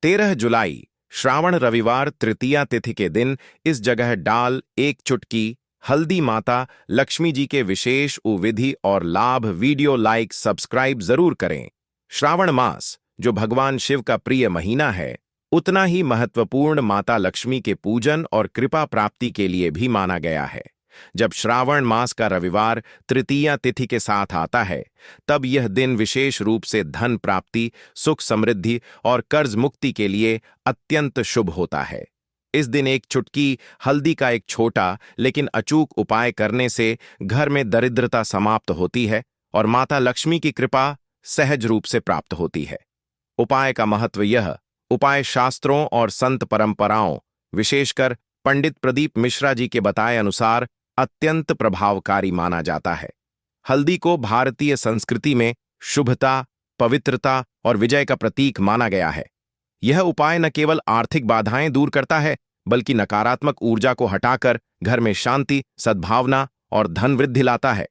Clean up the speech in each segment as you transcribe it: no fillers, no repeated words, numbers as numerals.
13 जुलाई श्रावण रविवार तृतीया तिथि के दिन इस जगह डाल एक चुटकी हल्दी माता लक्ष्मी जी के विशेष विधि और लाभ वीडियो लाइक सब्सक्राइब जरूर करें। श्रावण मास जो भगवान शिव का प्रिय महीना है, उतना ही महत्वपूर्ण माता लक्ष्मी के पूजन और कृपा प्राप्ति के लिए भी माना गया है। जब श्रावण मास का रविवार तृतीया तिथि के साथ आता है, तब यह दिन विशेष रूप से धन प्राप्ति, सुख समृद्धि और कर्ज मुक्ति के लिए अत्यंत शुभ होता है। इस दिन एक चुटकी हल्दी का एक छोटा लेकिन अचूक उपाय करने से घर में दरिद्रता समाप्त होती है और माता लक्ष्मी की कृपा सहज रूप से प्राप्त होती है। उपाय का महत्व यह उपाय शास्त्रों और संत परंपराओं, विशेषकर पंडित प्रदीप मिश्रा जी के बताए अनुसार अत्यंत प्रभावकारी माना जाता है। हल्दी को भारतीय संस्कृति में शुभता, पवित्रता और विजय का प्रतीक माना गया है। यह उपाय न केवल आर्थिक बाधाएं दूर करता है, बल्कि नकारात्मक ऊर्जा को हटाकर घर में शांति, सद्भावना और धन वृद्धि लाता है।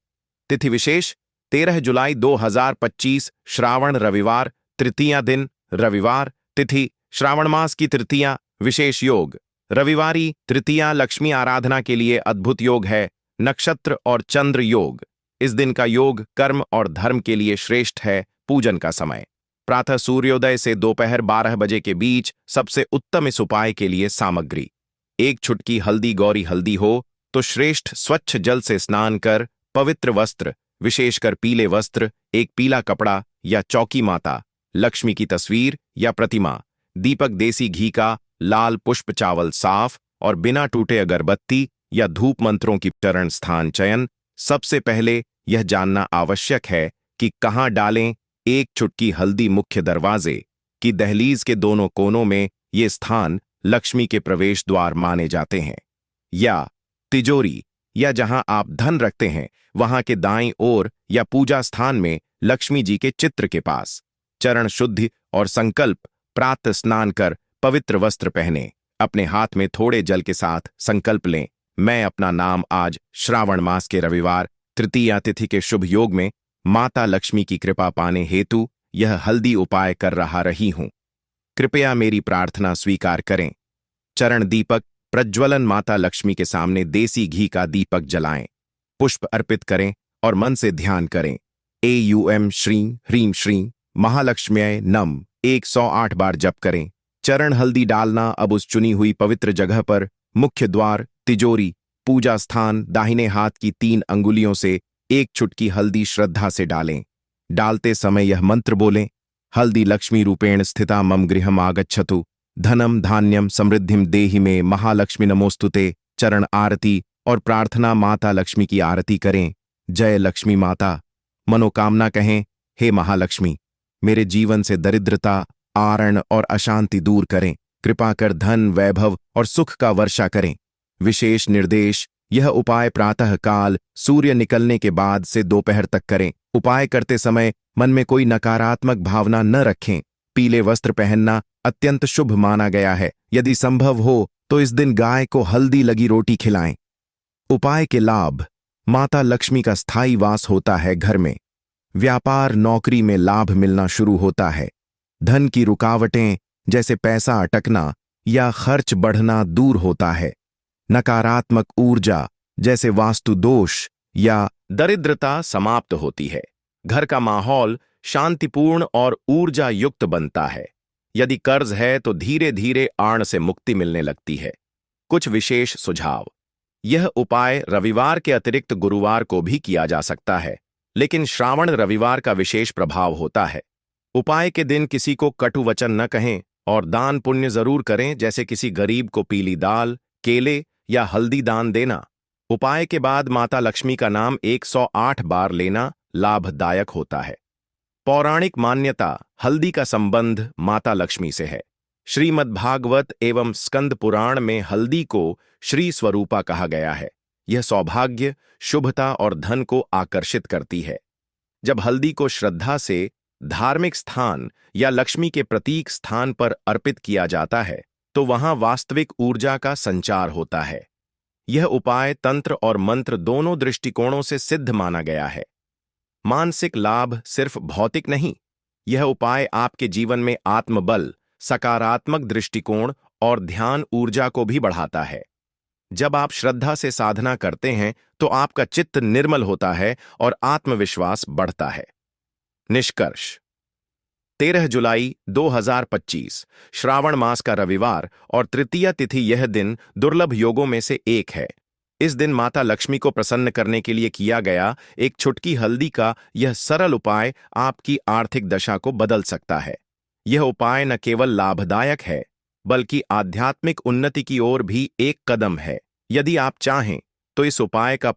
तिथि विशेष 13 जुलाई 2025 श्रावण रविवार तृतीया दिन रविवार तिथि श्रावण मास की तृतीया विशेष योग रविवारी तृतीया लक्ष्मी आराधना के लिए अद्भुत योग है। नक्षत्र और चंद्र योग। इस दिन का योग कर्म और धर्म के लिए श्रेष्ठ है। पूजन का समय प्रातः सूर्योदय से दोपहर 12 बजे के बीच सबसे उत्तम। इस उपाय के लिए सामग्री: एक चुटकी हल्दी। गौरी हल्दी हो तो श्रेष्ठ स्वच्छ जल से स्नान कर पवित्र वस्त्र, विशेषकर पीले वस्त्र, एक पीला कपड़ा या चौकी, माता लक्ष्मी की तस्वीर या प्रतिमा, दीपक, देसी घी का लाल पुष्प, चावल साफ और बिना टूटे अगरबत्ती या धूप मंत्रों की चरण स्थान चयन। सबसे पहले यह जानना आवश्यक है कि कहाँ डालें। एक चुटकी हल्दी मुख्य दरवाजे की दहलीज के दोनों कोनों में ये स्थान लक्ष्मी के प्रवेश द्वार माने जाते हैं, या तिजोरी या जहां आप धन रखते हैं वहां के दाईं ओर, या पूजा स्थान में लक्ष्मी जी के चित्र के पास। चरण शुद्धि और संकल्प: प्रातः स्नान कर पवित्र वस्त्र पहने, अपने हाथ में थोड़े जल के साथ संकल्प लें, मैं अपना नाम आज श्रावण मास के रविवार तृतीया तिथि के शुभ योग में माता लक्ष्मी की कृपा पाने हेतु यह हल्दी उपाय कर रही हूं। कृपया मेरी प्रार्थना स्वीकार करें। चरण दीपक प्रज्वलन: माता लक्ष्मी के सामने देसी घी का दीपक जलाएं, पुष्प अर्पित करें और मन से ध्यान करें। एयूएम श्रीं ह्रीं श्रीं महालक्ष्म्यै नम 108 बार जप करें। चरण हल्दी डालना अब उस चुनी हुई पवित्र जगह पर मुख्य द्वार, तिजोरी, पूजा स्थान, दाहिने हाथ की 3 अंगुलियों से एक चुटकी हल्दी श्रद्धा से डालें। डालते समय यह मंत्र बोलें: हल्दी लक्ष्मी रूपेण स्थिता मम गृहम आगच्छतु, धनम धान्यम समृद्धिम देहि में महालक्ष्मी नमोस्तुते। चरण आरती और प्रार्थना: माता लक्ष्मी की आरती करें। जय लक्ष्मी माता। मनोकामना कहें: हे महालक्ष्मी, मेरे जीवन से दरिद्रता, आरण और अशांति दूर करें। कृपा कर धन, वैभव और सुख का वर्षा करें। विशेष निर्देश: यह उपाय प्रातः काल सूर्य निकलने के बाद से दोपहर तक करें। उपाय करते समय मन में कोई नकारात्मक भावना न रखें। पीले वस्त्र पहनना अत्यंत शुभ माना गया है। यदि संभव हो तो इस दिन गाय को हल्दी लगी रोटी खिलाएं। उपाय के लाभ: माता लक्ष्मी का स्थायी वास होता है घर में। व्यापार नौकरी में लाभ मिलना शुरू होता है। धन की रुकावटें जैसे पैसा अटकना या खर्च बढ़ना दूर होता है। नकारात्मक ऊर्जा जैसे वास्तु दोष या दरिद्रता समाप्त होती है। घर का माहौल शांतिपूर्ण और ऊर्जा युक्त बनता है। यदि कर्ज है तो धीरे धीरे आड़ से मुक्ति मिलने लगती है। कुछ विशेष सुझाव: यह उपाय रविवार के अतिरिक्त गुरुवार को भी किया जा सकता है, लेकिन श्रावण रविवार का विशेष प्रभाव होता है। उपाय के दिन किसी को कटु वचन न कहें और दान पुण्य जरूर करें, जैसे किसी गरीब को पीली दाल, केले या हल्दी दान देना। उपाय के बाद माता लक्ष्मी का नाम 108 बार लेना लाभदायक होता है। पौराणिक मान्यता: हल्दी का संबंध माता लक्ष्मी से है। श्रीमद्भागवत एवं स्कंद पुराण में हल्दी को श्री स्वरूपा कहा गया है। यह सौभाग्य, शुभता और धन को आकर्षित करती है। जब हल्दी को श्रद्धा से धार्मिक स्थान या लक्ष्मी के प्रतीक स्थान पर अर्पित किया जाता है तो वहां वास्तविक ऊर्जा का संचार होता है। यह उपाय तंत्र और मंत्र दोनों दृष्टिकोणों से सिद्ध माना गया है। मानसिक लाभ सिर्फ भौतिक नहीं, यह उपाय आपके जीवन में आत्मबल, सकारात्मक दृष्टिकोण और ध्यान ऊर्जा को भी बढ़ाता है। जब आप श्रद्धा से साधना करते हैं तो आपका चित्त निर्मल होता है और आत्मविश्वास बढ़ता है। निष्कर्ष: 13 जुलाई 2025 श्रावण मास का रविवार और तृतीया तिथि। यह दिन दुर्लभ योगों में से एक है। इस दिन माता लक्ष्मी को प्रसन्न करने के लिए किया गया एक चुटकी हल्दी का यह सरल उपाय आपकी आर्थिक दशा को बदल सकता है। यह उपाय न केवल लाभदायक है बल्कि आध्यात्मिक उन्नति की ओर भी एक कदम है। यदि आप चाहें तो इस उपाय का